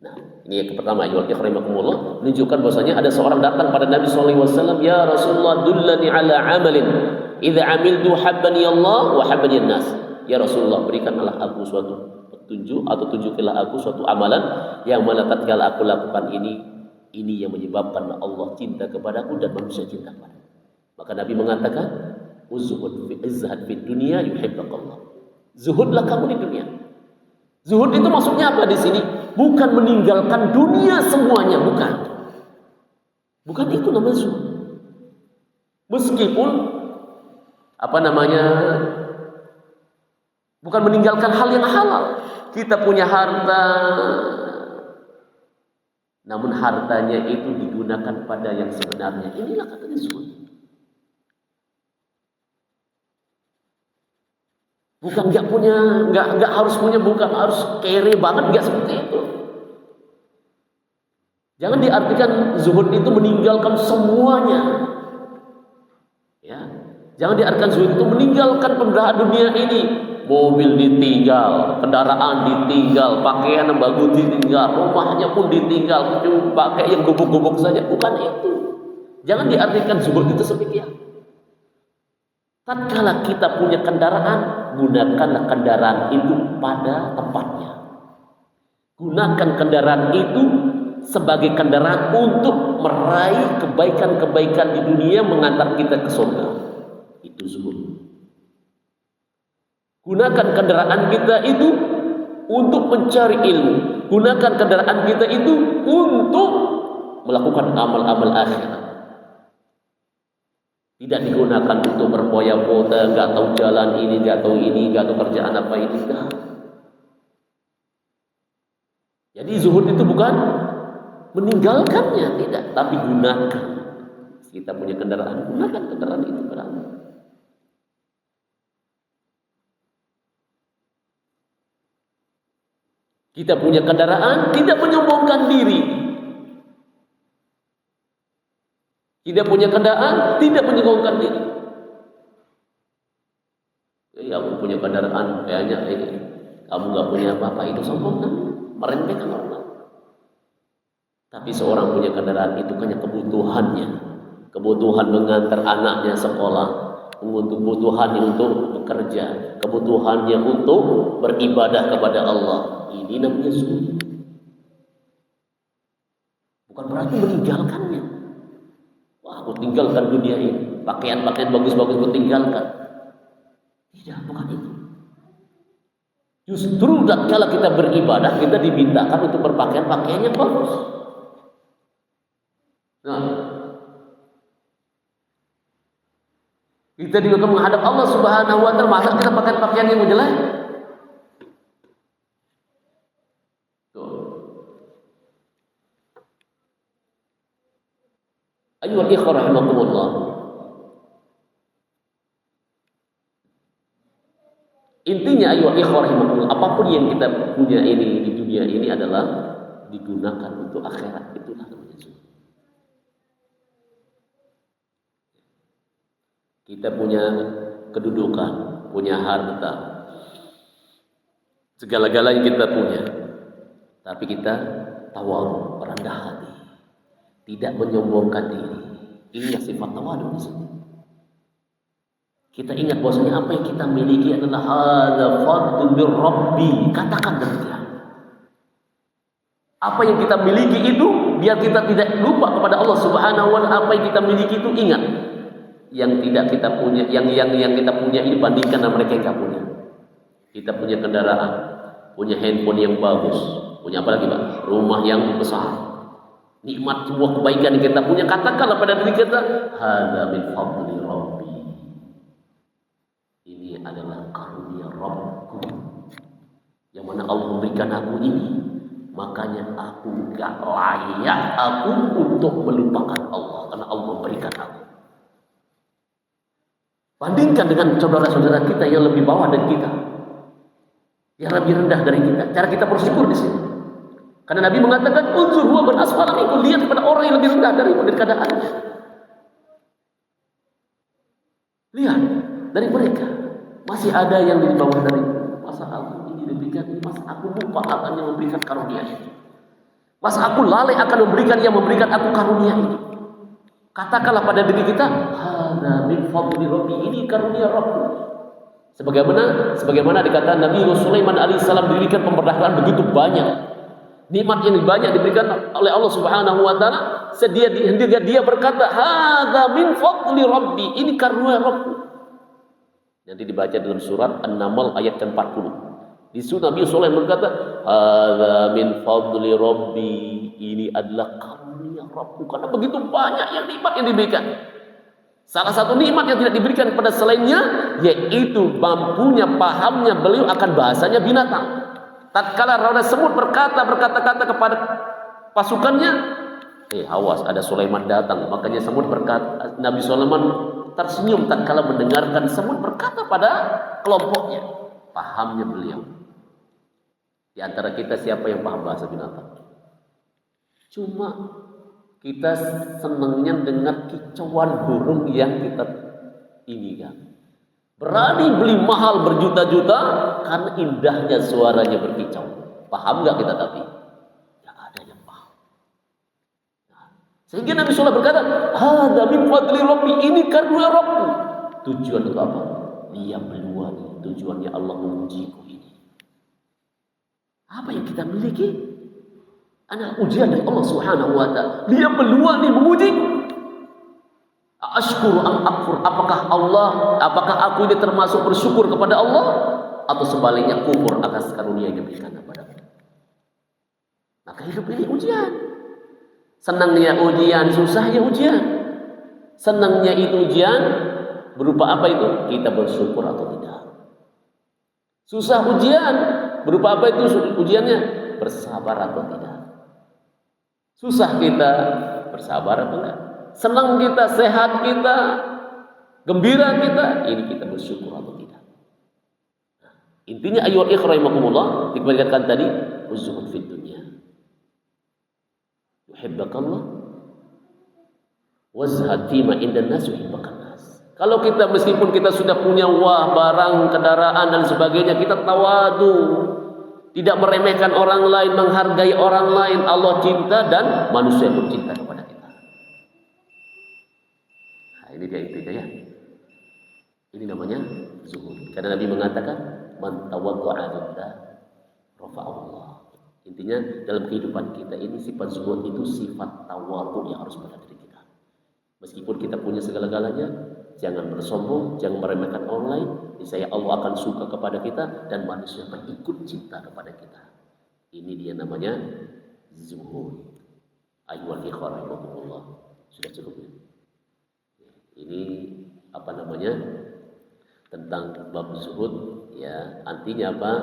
Nah, ini yang pertama, ayyuhal ikhwah menunjukkan bahwasanya ada seorang datang pada Nabi SAW, ya Rasulullah dullani ala amalin idza amiltu habbani Allah wa habbani an-nas. Ya Rasulullah, berikanlah aku suatu petunjuk atau tunjukilah aku suatu amalan yang mana tatkala aku lakukan ini yang menyebabkan Allah cinta kepadaku dan manusia cinta kepadaku. Maka Nabi mengatakan, uzhud fi izhad fi dunya yuhibbukallah. Zuhudlah kamu di dunia. Zuhud itu maksudnya apa di sini? Bukan meninggalkan dunia semuanya, bukan. Bukan itu namanya zuhud. Meskipun bukan meninggalkan hal yang halal. Kita punya harta, namun hartanya itu digunakan pada yang sebenarnya. Inilah katanya zuhud. Bukan nggak harus punya, bukan harus kere banget, nggak seperti itu. Jangan diartikan zuhud itu meninggalkan semuanya. Ya, jangan diartikan zuhud itu meninggalkan penderitaan dunia ini. Mobil ditinggal, kendaraan ditinggal, pakaian yang bagus ditinggal, rumahnya pun ditinggal, pakai yang gubuk-gubuk saja. Bukan itu. Jangan diartikan zuhud itu sepikiran. Tatkala kita punya kendaraan, gunakanlah kendaraan itu pada tempatnya. Gunakan kendaraan itu sebagai kendaraan untuk meraih kebaikan-kebaikan di dunia, mengantar kita ke surga. Itu zuhud. Gunakan kendaraan kita itu untuk mencari ilmu. Gunakan kendaraan kita itu untuk melakukan amal-amal akhirat. Tidak digunakan untuk berfoya-foya, nggak tahu jalan ini, nggak tahu kerjaan apa ini. Enggak. Jadi zuhud itu bukan meninggalkannya, tidak, tapi gunakan. Kita punya kendaraan, gunakan kendaraan itu berapa. Kita punya kendaraan, tidak menyombongkan diri. Tidak punya kendaraan, tidak menyombongkan diri. Ya, aku punya kendaraan, kayaknya kamu nggak punya apa-apa, itu sombong kan? Meremehkan orang. Tapi seorang punya kendaraan itu hanya kebutuhannya. Kebutuhan mengantar anaknya sekolah, kebutuhannya untuk bekerja, kebutuhannya untuk beribadah kepada Allah. Ini namanya zuhud. Bukan berarti meninggalkannya. Wah, aku tinggalkan dunia ini. Pakaian-pakaian bagus-bagus aku tinggalkan. Tidak, bukan itu. Justru kalau kita beribadah, kita dimintakan untuk berpakaian-pakaian yang bagus. Nah, kita juga menghadap Allah Subhanahu wa Ta'ala, masa kita pakai pakaian yang jelek? Ayyuhal ikhwah rahimakumullah. Intinya ayyuhal ikhwah rahimakumullah, apapun yang kita punya ini di dunia ini adalah digunakan untuk akhirat. Itulah namanya zuhud. Kita punya kedudukan, punya harta, segala-galanya kita punya. Tapi kita tawadhu, rendah hati, tidak menyombongkan diri. Ini sifat tawadhu di sini. Kita ingat bahwasanya apa yang kita miliki adalah hadza fadlu mir rabbi. Katakan demikian. Apa yang kita miliki itu, biar kita tidak lupa kepada Allah Subhanahu wa Ta'ala. Apa yang kita miliki itu, ingat. Yang tidak kita punya, yang kita punya ini bandingkan dengan mereka yang tidak punya. Kita punya kendaraan, punya handphone yang bagus, punya apa lagi, Pak? Rumah yang besar. Nikmat sebuah kebaikan yang kita punya, katakanlah pada diri kita, hadza min fadli rabbi. Ini adalah karunia Rabbku, yang mana Allah memberikan aku ini. Makanya aku gak layak aku untuk melupakan Allah, karena Allah memberikan aku. Bandingkan dengan saudara-saudara kita yang lebih bawah dari kita, yang lebih rendah dari kita. Cara kita bersyukur di sini. Karena Nabi mengatakan, "Unzur huwa man asfala minkum." Lihat kepada orang yang lebih rendah dari keadaannya. Lihat dari mereka, masih ada yang di bawah dari masa aku ini diberikan ini, masa aku lupa akan yang memberikan karunia ini. Masa aku lalai akan memberikan yang memberikan aku karunia ini. Katakanlah pada diri kita, hadza min fadli rabbi, ini karunia Rabbku. Sebagaimana dikatakan Nabi Sulaiman alaihissalam diberikan pemberdahaan begitu banyak. Nikmat yang banyak diberikan oleh Allah Subhanahu wa Ta'ala. Dia berkata, hadza min fadli rabbi, ini karunia Rabbku. Nanti dibaca dalam surat An-Naml ayat ke-40. Di surah Nabi Sulaiman berkata, hadza min fadli rabbi, ini adalah karunia Rabbku. Karena begitu banyak yang nikmat yang diberikan. Salah satu nikmat yang tidak diberikan kepada selainnya, yaitu mampunya, pahamnya beliau akan bahasanya binatang. Tatkala raja semut berkata-kata kepada pasukannya, awas, ada Sulaiman datang. Makanya semut berkata, Nabi Sulaiman tersenyum tatkala mendengarkan semut berkata pada kelompoknya. Pahamnya beliau. Di antara kita siapa yang paham bahasa binatang? Cuma kita senangnya dengar kicauan burung yang kita ini kan. Berani beli mahal berjuta-juta karena indahnya suaranya berkicau. Paham nggak kita tapi? Tidak ada yang paham. Nah, sehingga Nabi Sulaiman berkata, hadza min fadli rabbi, ini karunia Rabbku. Tujuan untuk apa? Dia meluani. Tujuannya Allah mengujiku ini. Apa yang kita miliki? Adalah ujian dari Allah Subhanahu wa Ta'ala. Dia meluani, mengujiku. Ashkuru am akfur, apakah aku ini termasuk bersyukur kepada Allah, atau sebaliknya kufur atas karunia yang diberikan kepadaku. Maka hidup ini ujian. Senangnya ujian, susahnya ujian. Senangnya itu ujian berupa apa itu? Kita bersyukur atau tidak. Susah ujian berupa apa itu ujiannya? Bersabar atau tidak. Susah kita bersabar atau tidak. Senang kita, sehat kita, gembira kita, ini kita bersyukur atau tidak. Nah, intinya ayyuhal ikhwah rahimakumullah, dikembalikan tadi, az-zuhud fid dunya. Yuhibbakallah wazhad fima indan nas yuhibbakan nas. Kalau kita meskipun kita sudah punya barang, kendaraan dan sebagainya, kita tawadu, tidak meremehkan orang lain, menghargai orang lain, Allah cinta dan manusia pun cinta kepada kita. Nah, ini dia intinya ya. Ini namanya zuhud. Karena Nabi mengatakan, man tawaddu'a lillah rafa'allah. Intinya dalam kehidupan kita ini sifat zuhud itu sifat tawadhu yang harus pada diri kita. Meskipun kita punya segala-galanya, jangan bersombong, jangan meremehkan orang lain. Niscaya Allah akan suka kepada kita dan manusia akan ikut cinta kepada kita. Ini dia namanya zuhud. Ayyuhal ikhwan rahimakumullah. Sudah cukup ya? Ini apa namanya? Tentang bab zuhud ya. Artinya apa?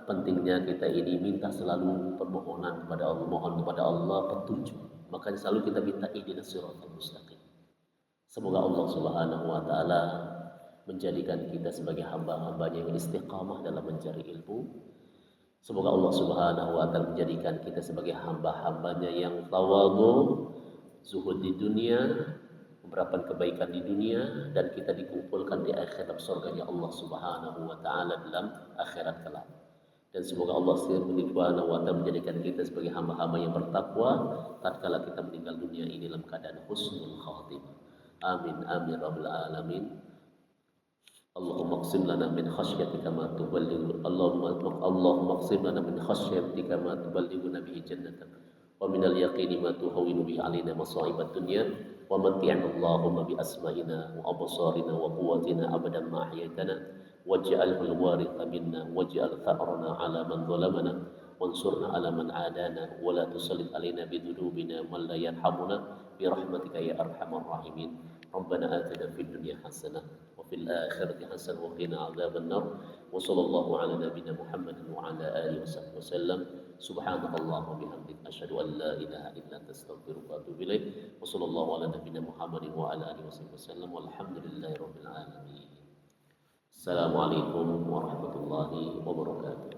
Pentingnya kita ini minta selalu permohonan kepada Allah, mohon kepada Allah petunjuk. Makanya selalu kita minta ihdinas siratal mustaqim. Semoga Allah Subhanahu wa taala menjadikan kita sebagai hamba-hambanya yang istiqamah dalam mencari ilmu. Semoga Allah Subhanahu wa taala menjadikan kita sebagai hamba-hambanya yang tawadhu, zuhud di dunia, memberapkan kebaikan di dunia, dan kita dikumpulkan di akhirat surganya Allah Subhanahu wa taala dalam akhirat kelak. Dan semoga Allah Subhanahu wa taala menjadikan kita sebagai hamba-hamba yang bertakwa tatkala kita meninggal dunia ini dalam keadaan husnul khatimah. Amin amin rabbal alamin. Allahumma qsim lana min khasyatika ma tuballighu Allahumma qsim lana min khasyatika ma tuballighuna bihi jannatak wa min al-yaqini ma tuhawwinu bihi alaina masa'ibad dunya wa matti'na Allahumma bi asma'ina wa absarina wa quwwatina abadan ma ahyaytana waj'alhu al-waritha minna waj'al tha'rana 'ala man zalamana wansurna 'ala man 'adana wa la tusallit 'alaina bi dhunubina man la yarhamuna bi rahmatika ya arhamar rahimin. Rabbana atina fid dunya hasanah wa fil akhirati hasanah wa qina 'adzabannar. Wa sallallahu 'ala nabiyyina Muhammadin wa 'ala alihi wa sallam. Subhanakallahumma wa bihamdika asyhadu an la ilaha illa anta astaghfiruka wa atubu ilaik. Wa sallallahu 'ala nabiyyina Muhammadin wa 'ala alihi wa sallam. Walhamdulillahirabbil alamin. Assalamualaikum warahmatullahi wabarakatuh.